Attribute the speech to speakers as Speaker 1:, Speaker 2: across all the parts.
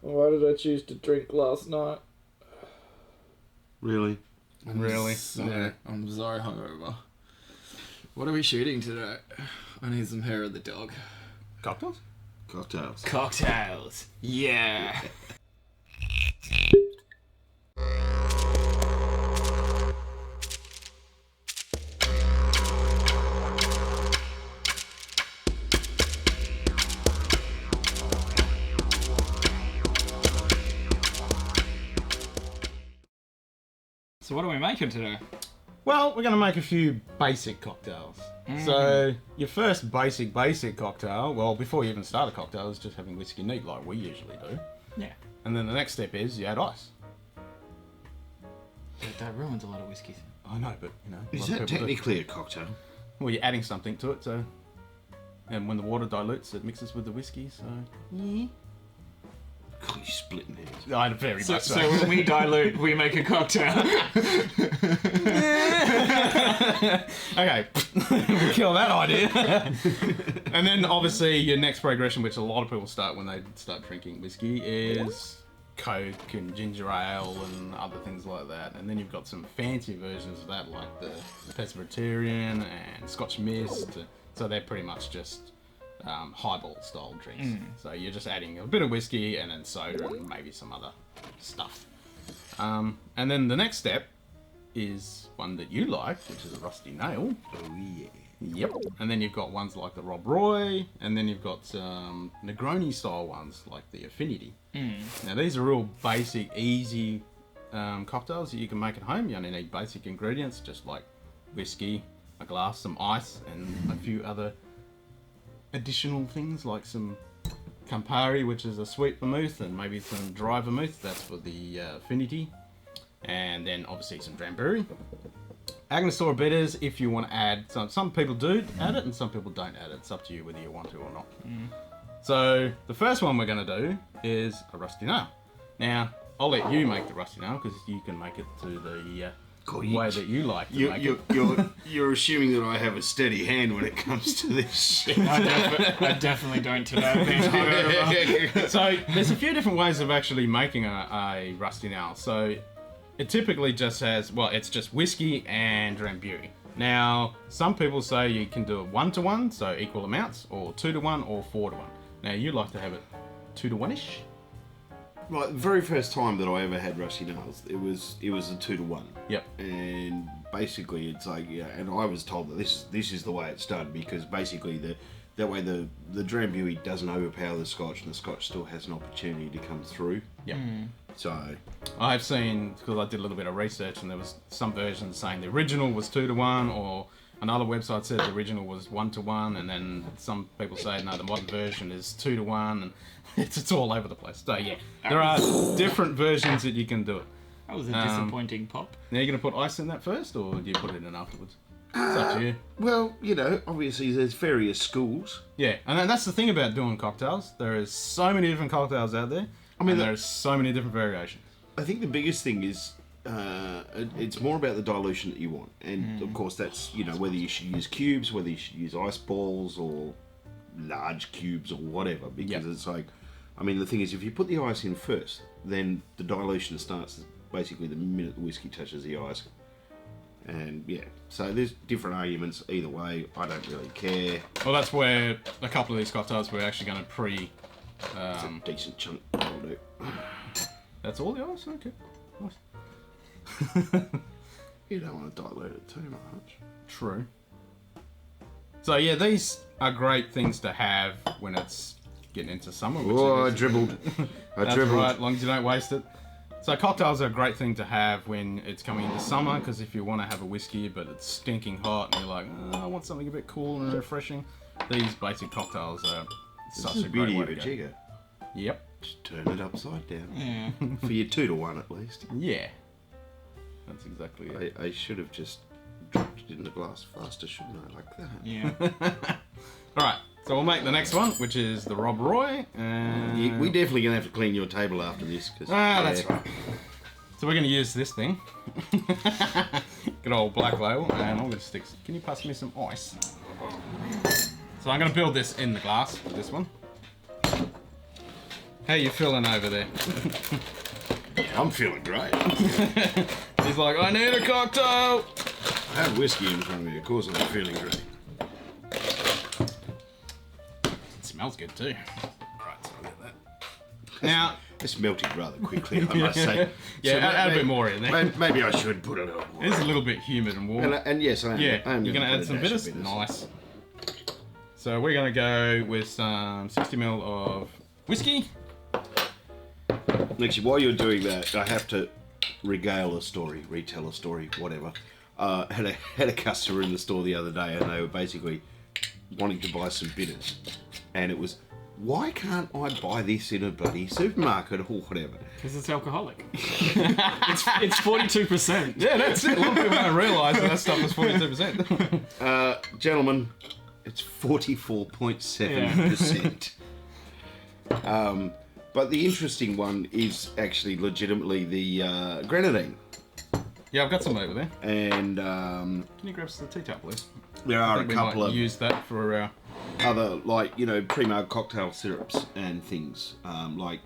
Speaker 1: Why did I choose to drink last night?
Speaker 2: Really?
Speaker 3: Really?
Speaker 1: Yeah.
Speaker 3: I'm so hungover. What are we shooting today? I need some hair of the dog.
Speaker 1: Cocktails?
Speaker 2: Cocktails.
Speaker 3: Cocktails. Yeah. So what are we making today?
Speaker 1: Well, we're going to make a few basic cocktails. So, your first basic cocktail, well, before you even start a cocktail, is just having whiskey neat like we usually do.
Speaker 3: Yeah.
Speaker 1: And then the next step is you add ice.
Speaker 3: That ruins a lot of whiskeys.
Speaker 1: I know, but, you know.
Speaker 2: Is that technically a cocktail?
Speaker 1: Well, you're adding something to it, so... And when the water dilutes, it mixes with the whiskey, so... Yeah.
Speaker 2: God, you're splitting hairs.
Speaker 1: I very much so.
Speaker 3: So when we dilute, we make a cocktail.
Speaker 1: Okay, we'll kill that idea. And then obviously your next progression, which a lot of people start when they start drinking whiskey, is Coke and ginger ale and other things like that. And then you've got some fancy versions of that, like the Presbyterian and Scotch mist. So they're pretty much just highball style drinks. So you're just adding a bit of whiskey and then soda and maybe some other stuff. And then the next step is one that you like, which is a rusty nail.
Speaker 2: Oh, yeah.
Speaker 1: Yep. And then you've got ones like the Rob Roy, and then you've got Negroni style ones like the Affinity. Now these are real basic, easy cocktails that you can make at home. You only need basic ingredients, just like whiskey, a glass, some ice, and a few other additional things like some Campari, which is a sweet vermouth, and maybe some dry vermouth. That's for the Affinity. And then obviously some Drambuie. Angostura bitters, if you want to add some people do add it and some people don't add it. It's up to you whether you want to or not. So the first one we're going to do is a rusty nail. Now I'll let you make the rusty nail because you can make it to the way that you like to make it.
Speaker 2: You're assuming that I have a steady hand when it comes to this shit.
Speaker 3: I definitely don't today.
Speaker 1: So there's a few different ways of actually making a rusty nail. So it typically just has, well, it's just whiskey and Drambuie. Now, some people say you can do it 1-to-1, so equal amounts, or 2-to-1, or 4-to-1. Now, you like to have it 2-to-1-ish?
Speaker 2: Right, the very first time that I ever had rusty nails, it was a 2-to-1.
Speaker 1: Yep.
Speaker 2: And basically, it's like, yeah, and I was told that this is the way it's done because basically that way the Drambuie doesn't overpower the Scotch and the Scotch still has an opportunity to come through.
Speaker 1: Yep.
Speaker 2: So
Speaker 1: I've seen, because I did a little bit of research, and there was some versions saying the original was 2-to-1, or another website said the original was 1-to-1, and then some people say no, the modern version is 2-to-1, and it's all over the place. So yeah, there are different versions that you can do it.
Speaker 3: That was a disappointing pop.
Speaker 1: Now you're going to put ice in that first, or do you put it in afterwards? It's up to you.
Speaker 2: well, you know, obviously there's various schools.
Speaker 1: Yeah, and that's the thing about doing cocktails. There is so many different cocktails out there. I mean, there's so many different variations.
Speaker 2: I think the biggest thing is it's more about the dilution that you want, and of course that's, you know, whether you should use cubes, whether you should use ice balls or large cubes or whatever. Because it's like, I mean, the thing is, if you put the ice in first, then the dilution starts basically the minute the whiskey touches the ice. And yeah, so there's different arguments either way. I don't really care.
Speaker 1: Well, that's where a couple of these cocktails we're actually going to
Speaker 2: It's a decent chunk. That'll do.
Speaker 1: That's all the ice? Okay. Nice.
Speaker 2: You don't want to dilute it too much.
Speaker 1: True. So yeah, these are great things to have when it's getting into summer.
Speaker 2: Oh, I dribbled.
Speaker 1: That's right, as long as you don't waste it. So cocktails are a great thing to have when it's coming into summer, because if you want to have a whiskey but it's stinking hot and you're like, I want something a bit cool and refreshing, these basic cocktails are such a great way to go.
Speaker 2: jigger.
Speaker 1: Yep.
Speaker 2: Just turn it upside down. For your 2-to-1 at least.
Speaker 1: Yeah. That's exactly it.
Speaker 2: I should have just dropped it in the glass faster, shouldn't I? Like that.
Speaker 3: Yeah.
Speaker 1: Alright, so we'll make the next one, which is the Rob Roy. And...
Speaker 2: We definitely going to have to clean your table after this.
Speaker 1: That's right. So we're going to use this thing. Good old black label. And I'm going to stick... Can you pass me some ice? So I'm going to build this in the glass with this one. How you feeling over there?
Speaker 2: I'm feeling great.
Speaker 1: He's like, I need a cocktail.
Speaker 2: I have whiskey in front of me. Of course, I'm feeling great.
Speaker 1: It smells good too. Alright, so I'll get that. Now,
Speaker 2: It's melted rather quickly, I must say.
Speaker 1: yeah,
Speaker 2: So
Speaker 1: add a bit more in there.
Speaker 2: Maybe I should put a little more.
Speaker 1: It's a little bit humid and warm.
Speaker 2: And yes, I am.
Speaker 1: Yeah,
Speaker 2: I am
Speaker 1: you're going to
Speaker 2: put
Speaker 1: add
Speaker 2: a
Speaker 1: some
Speaker 2: dash of
Speaker 1: bitters? Nice. So we're going to go with some 60ml of whiskey.
Speaker 2: Actually, while you're doing that, I have to retell a story, whatever. Had a customer in the store the other day, and they were basically wanting to buy some bitters, and it was, why can't I buy this in a bloody supermarket or whatever?
Speaker 3: Because it's alcoholic. it's 42%.
Speaker 1: Yeah, that's it. A lot of people don't realise that stuff is 42%.
Speaker 2: Gentlemen, it's 44.7%. But the interesting one is actually legitimately the grenadine.
Speaker 1: Yeah, I've got some over there.
Speaker 2: And
Speaker 1: Can you grab us the tea towel, please?
Speaker 2: there
Speaker 1: I
Speaker 2: are a
Speaker 1: think we
Speaker 2: couple
Speaker 1: might
Speaker 2: of
Speaker 1: use that for our...
Speaker 2: other, like, pre-made cocktail syrups and things, like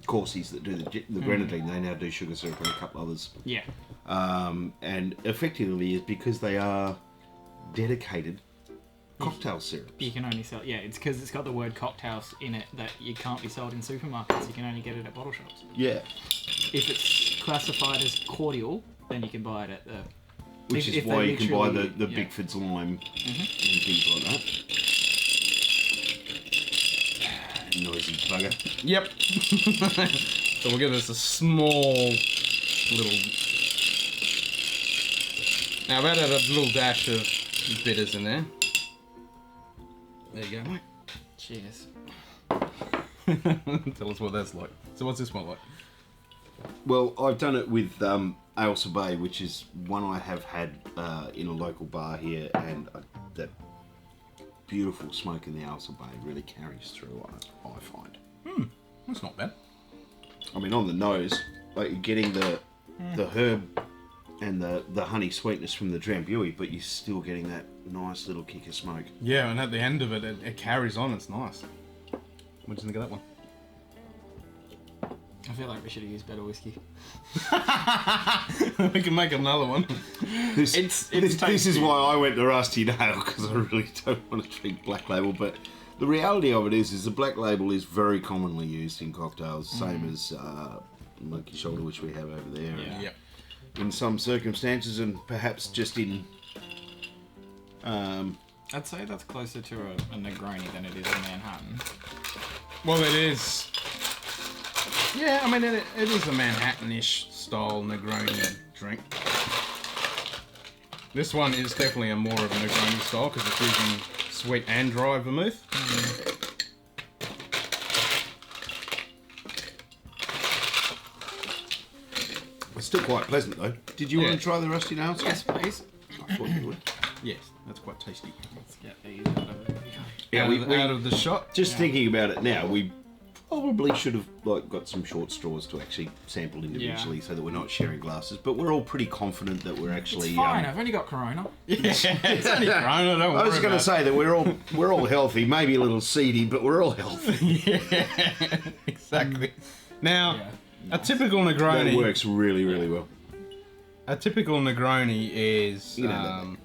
Speaker 2: Corsies that do the grenadine. They now do sugar syrup and a couple others.
Speaker 3: Yeah.
Speaker 2: And effectively is because they are dedicated cocktail syrups.
Speaker 3: You can only sell... Yeah, it's because it's got the word cocktails in it that you can't be sold in supermarkets. You can only get it at bottle shops.
Speaker 2: Yeah.
Speaker 3: If it's classified as cordial, then you can buy it at the...
Speaker 2: Which is
Speaker 3: if
Speaker 2: why
Speaker 3: they
Speaker 2: you can buy the
Speaker 3: literally-
Speaker 2: Bigford's Lime and things like that. Noisy bugger.
Speaker 1: Yep. So we'll give this a small little... Now I've added a little dash of bitters in there. There you go, mate.
Speaker 3: Cheers.
Speaker 1: Tell us what that's like. So what's this one like?
Speaker 2: Well, I've done it with Ailsa Bay, which is one I have had in a local bar here, and that beautiful smoke in the Ailsa Bay really carries through on it, I find.
Speaker 1: That's not bad.
Speaker 2: I mean, on the nose, like you're getting the herb and the honey sweetness from the Drambuie, but you're still getting that nice little kick of smoke.
Speaker 1: Yeah, and at the end of it, it carries on. It's nice. What do you think of that one?
Speaker 3: I feel like we should have used better whiskey.
Speaker 1: We can make another one.
Speaker 2: This is
Speaker 3: tasty.
Speaker 2: why I went to Rusty Nail, because I really don't want to drink Black Label. But the reality of it is the Black Label is very commonly used in cocktails, same as Monkey Shoulder, which we have over there.
Speaker 3: Yeah.
Speaker 1: Yep.
Speaker 2: In some circumstances, and perhaps just in...
Speaker 3: I'd say that's closer to a Negroni than it is a Manhattan.
Speaker 1: Well, it is. Yeah, I mean, it is a Manhattan-ish style Negroni drink. This one is definitely a more of a Negroni style because it's using sweet and dry vermouth.
Speaker 2: It's still quite pleasant, though. Did you want to try the Rusty Nails?
Speaker 3: Yes, please.
Speaker 2: I thought you would.
Speaker 1: Yes, that's quite tasty.
Speaker 3: Let's get these out of it.
Speaker 2: Yeah,
Speaker 1: out of the shot.
Speaker 2: Just thinking about it now, we probably should have got some short straws to actually sample individually, so that we're not sharing glasses. But we're all pretty confident that we're actually.
Speaker 3: It's fine. I've only got Corona.
Speaker 1: Yeah, it's only Corona, don't worry.
Speaker 2: I was going to
Speaker 1: about
Speaker 2: say that we're all healthy, maybe a little seedy, but we're all healthy.
Speaker 1: it. Yeah, exactly. Now,
Speaker 3: Yeah.
Speaker 1: a typical
Speaker 2: That
Speaker 1: Negroni.
Speaker 2: works really, really well.
Speaker 1: A typical Negroni is
Speaker 2: You know that.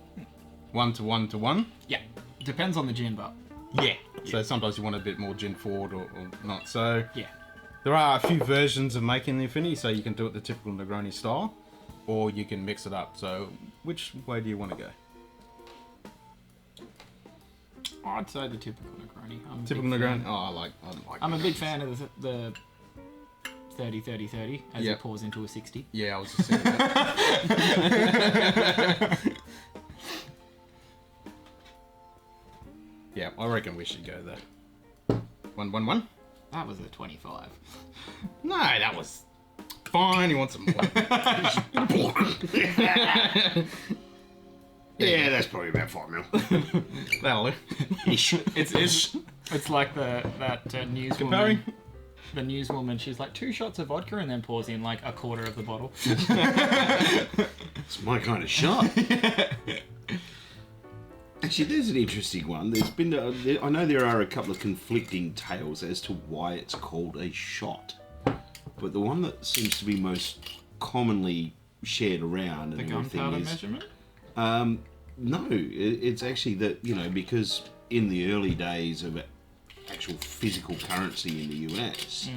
Speaker 1: 1 to 1 to 1.
Speaker 3: Yeah. Depends on the gin, but
Speaker 1: Yeah. So sometimes you want a bit more gin forward or not. So
Speaker 3: yeah.
Speaker 1: there are a few versions of making the affinity. So you can do it the typical Negroni style, or you can mix it up. So which way do you want to go?
Speaker 3: I'd say the typical Negroni.
Speaker 1: Typical Negroni. Oh, I like.
Speaker 3: I'm a big fan of the 30-30-30 as
Speaker 1: Yep.
Speaker 3: it pours into a 60.
Speaker 1: Yeah, I was just saying that. Yeah, I reckon we should go there. 1-1-1.
Speaker 3: That was a 25.
Speaker 1: No, that was fine. You want some more?
Speaker 2: Yeah, that's probably about 5 mil.
Speaker 1: That'll do.
Speaker 3: It's like that newswoman.
Speaker 1: Comparing.
Speaker 3: The newswoman, she's like 2 shots of vodka and then pours in like a quarter of the bottle.
Speaker 2: It's my kind of shot. Actually, there's an interesting one. There's been, I know there are a couple of conflicting tales as to why it's called a shot, but the one that seems to be most commonly shared around
Speaker 3: The
Speaker 2: and everything
Speaker 3: gunpowder
Speaker 2: is
Speaker 3: measurement?
Speaker 2: no, it's actually that because in the early days of actual physical currency in the US,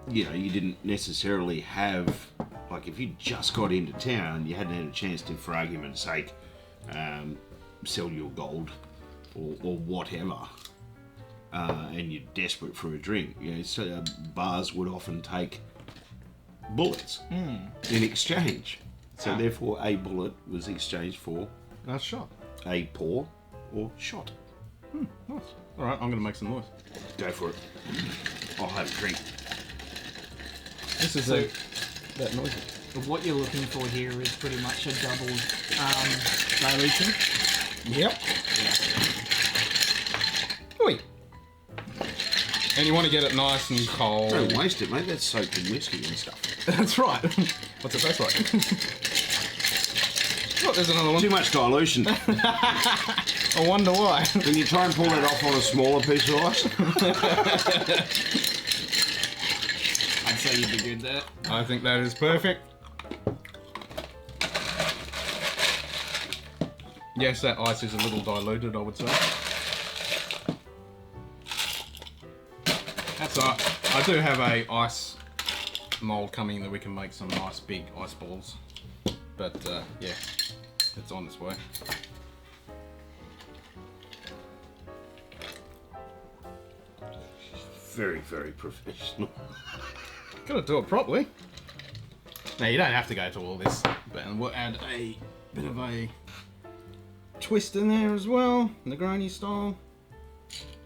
Speaker 2: you didn't necessarily have, like, if you just got into town, you hadn't had a chance to, for argument's sake, sell your gold or whatever, and you're desperate for a drink. So bars would often take bullets in exchange. So therefore, a bullet was exchanged for
Speaker 1: A shot.
Speaker 2: a pour or shot.
Speaker 1: Nice. All right, I'm going to make some noise.
Speaker 2: Go for it. I'll have a drink.
Speaker 1: This is that noise.
Speaker 4: What you're looking for here is pretty much a double dilution.
Speaker 1: Yep.
Speaker 4: Yeah.
Speaker 1: Oi. And you want to get it nice and cold.
Speaker 2: Don't waste it, mate. That's soaked in whiskey and stuff.
Speaker 1: That's right. What's it taste like? Oh, there's another one.
Speaker 2: Too much dilution.
Speaker 1: I wonder why.
Speaker 2: Can you try and pull that off on a smaller piece of ice?
Speaker 3: I'd say you'd be good there.
Speaker 1: I think that is perfect. Yes, that ice is a little diluted, I would say. So I do have a ice mold coming that we can make some nice big ice balls. But yeah, it's on its way.
Speaker 2: Very, very professional.
Speaker 1: Gotta do it properly. Now you don't have to go to all this, but we'll add a bit of a twist in there as well, Negroni style.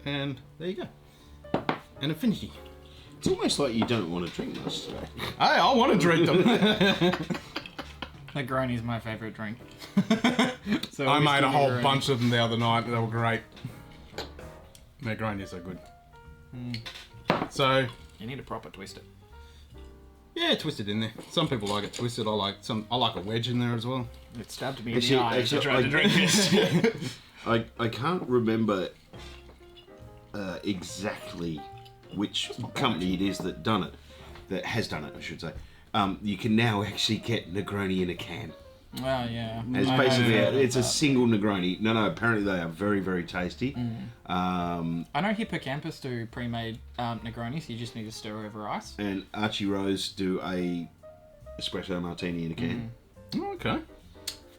Speaker 1: And there you go. An affinity.
Speaker 2: It's almost like you don't want to drink much today.
Speaker 1: Hey, I want to drink them.
Speaker 4: Negroni's my favourite drink. So
Speaker 1: I made a whole
Speaker 4: Negroni.
Speaker 1: bunch of them the other night. They were great. Negronis are good. So
Speaker 4: You need a proper twister.
Speaker 1: yeah, twist it in there. Some people like it twisted. I like a wedge in there as well.
Speaker 4: It stabbed me in
Speaker 2: Actually-
Speaker 4: the eye as I
Speaker 2: actually,
Speaker 4: tried to drink this.
Speaker 2: I can't remember exactly which company it is that has done it, I should say. You can now actually get Negroni in a can.
Speaker 4: Well, yeah.
Speaker 2: It's
Speaker 4: I
Speaker 2: basically
Speaker 4: know
Speaker 2: it's a
Speaker 4: that.
Speaker 2: single Negroni. No, apparently they are very, very tasty.
Speaker 4: I know Hippocampus do pre-made Negronis. You just need to stir over ice.
Speaker 2: And Archie Rose do a espresso martini in a can.
Speaker 1: Oh, okay.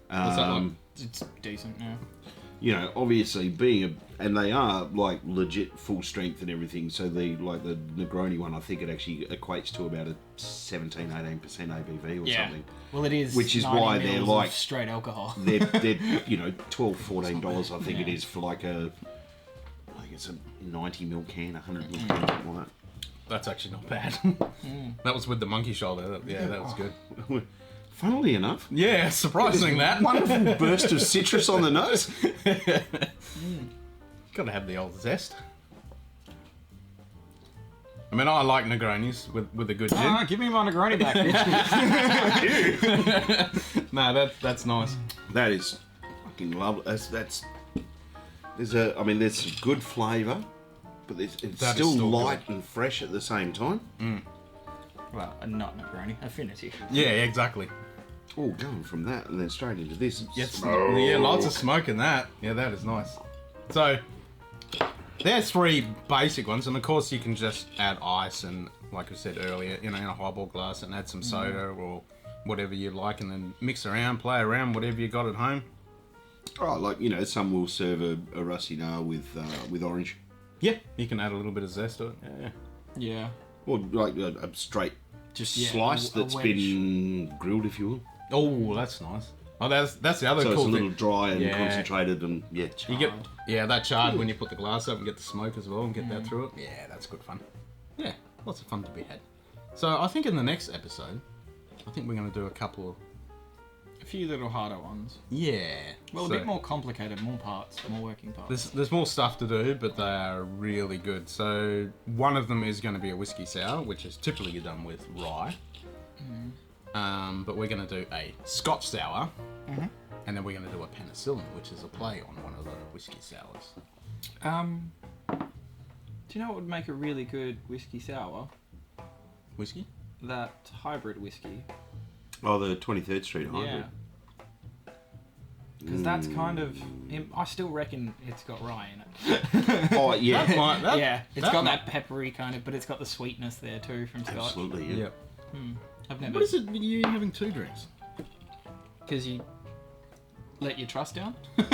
Speaker 1: What's that like?
Speaker 4: It's decent now.
Speaker 2: Obviously and they are like legit full strength and everything. So the Negroni one, I think it actually equates to about a 17-18% ABV or something.
Speaker 4: Well, it is.
Speaker 2: Which is
Speaker 4: 90
Speaker 2: why they're
Speaker 4: mils
Speaker 2: like-
Speaker 4: of straight alcohol.
Speaker 2: They're $12-14 I think it
Speaker 4: Yeah.
Speaker 2: is for like it's a 90ml can, 100ml can, something like that.
Speaker 1: That's actually not bad. That was with the monkey shoulder. That was good.
Speaker 2: Funnily enough,
Speaker 1: Yeah, surprising that.
Speaker 2: wonderful burst of citrus on the nose.
Speaker 1: Gotta have the old zest. I mean, I like Negronis with a good gin.
Speaker 4: Oh, give me my Negroni back.
Speaker 1: No, that's nice.
Speaker 2: That is fucking lovely. There's some good flavour, but it's
Speaker 1: That is
Speaker 2: still
Speaker 1: still
Speaker 2: light and fresh at the same time.
Speaker 4: Well, not Negroni. Affinity.
Speaker 1: Yeah, exactly.
Speaker 2: Oh, going from that and then straight into this.
Speaker 1: Yes, yeah, lots of smoke in that. Yeah, that is nice. So, there's three basic ones, and of course you can just add ice and, like I said earlier, in a highball glass and add some soda or whatever you like, and then mix around, play around, whatever you got at home.
Speaker 2: Oh, some will serve a rusty nail with orange,
Speaker 1: Yeah, you can add a little bit of zest to it. Yeah.
Speaker 4: Yeah.
Speaker 2: or like a straight
Speaker 4: Just
Speaker 2: slice
Speaker 4: a
Speaker 2: that's
Speaker 4: wedge.
Speaker 2: been grilled, if you will.
Speaker 1: Oh, that's nice. Oh, that's the other
Speaker 2: So
Speaker 1: cool
Speaker 2: it's a little
Speaker 1: thing.
Speaker 2: dry and
Speaker 1: Yeah.
Speaker 2: concentrated, and
Speaker 1: You get that charred when you put the glass up and get the smoke as well and get that through it. Yeah, that's good fun. Yeah, lots of fun to be had. So I think in the next episode, I think we're going to do a couple of...
Speaker 4: A few little harder ones.
Speaker 1: Yeah.
Speaker 4: Well,
Speaker 1: so
Speaker 4: a bit more complicated, more parts, more working parts.
Speaker 1: There's more stuff to do, but they are really good. So one of them is going to be a whiskey sour, which is typically done with rye. But we're going to do a Scotch sour, And then we're going to do a penicillin, which is a play on one of the whiskey sours.
Speaker 4: Do you know what would make a really good whiskey sour?
Speaker 1: Whiskey?
Speaker 4: That hybrid whiskey.
Speaker 2: Oh, the 23rd Street hybrid.
Speaker 4: Yeah. Because that's kind of... I still reckon it's got rye in it.
Speaker 2: Oh, yeah.
Speaker 4: Yeah, it's got that peppery kind of, but it's got the sweetness there too from Scotch.
Speaker 2: Absolutely, yeah.
Speaker 1: Yep.
Speaker 4: I've never...
Speaker 1: What is it you having 2 drinks?
Speaker 4: Because you let your trust down?
Speaker 1: Well,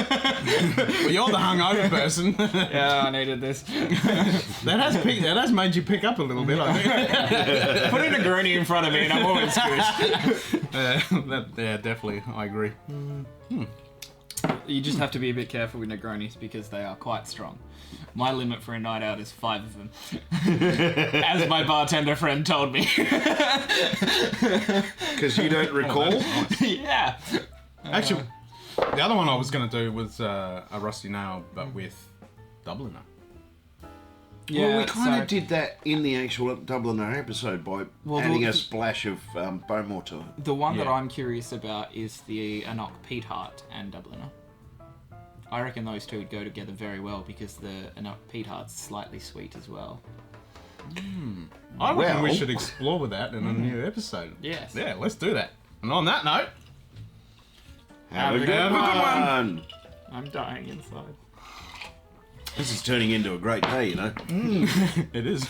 Speaker 1: you're the hungover person.
Speaker 4: Yeah, I needed this.
Speaker 1: That has made you pick up a little bit, I think.
Speaker 4: Put a Negroni in front of me and I'm always good.
Speaker 1: Yeah, definitely. I agree.
Speaker 4: You just have to be a bit careful with Negronis because they are quite strong. My limit for a night out is 5 of them. As my bartender friend told me.
Speaker 2: Because you don't recall?
Speaker 4: Yeah.
Speaker 1: Actually, the other one I was going to do was a Rusty Nail, but with Dubliner.
Speaker 4: Yeah,
Speaker 2: Well, we kind of did that in the actual Dubliner episode by adding a splash of Bowmore to it.
Speaker 4: The one that
Speaker 1: Yeah.
Speaker 4: I'm curious about is the Enoch Peat Heart and Dubliner. I reckon those two would go together very well because the Enoch Peat Heart's slightly sweet as well.
Speaker 1: I reckon we
Speaker 2: Well-
Speaker 1: should explore that in a new episode.
Speaker 4: Yes.
Speaker 1: Yeah, let's do that. And on that note,
Speaker 2: Have a good
Speaker 1: good
Speaker 2: one!
Speaker 4: I'm dying inside.
Speaker 2: This is turning into a great day, you know.
Speaker 1: it is.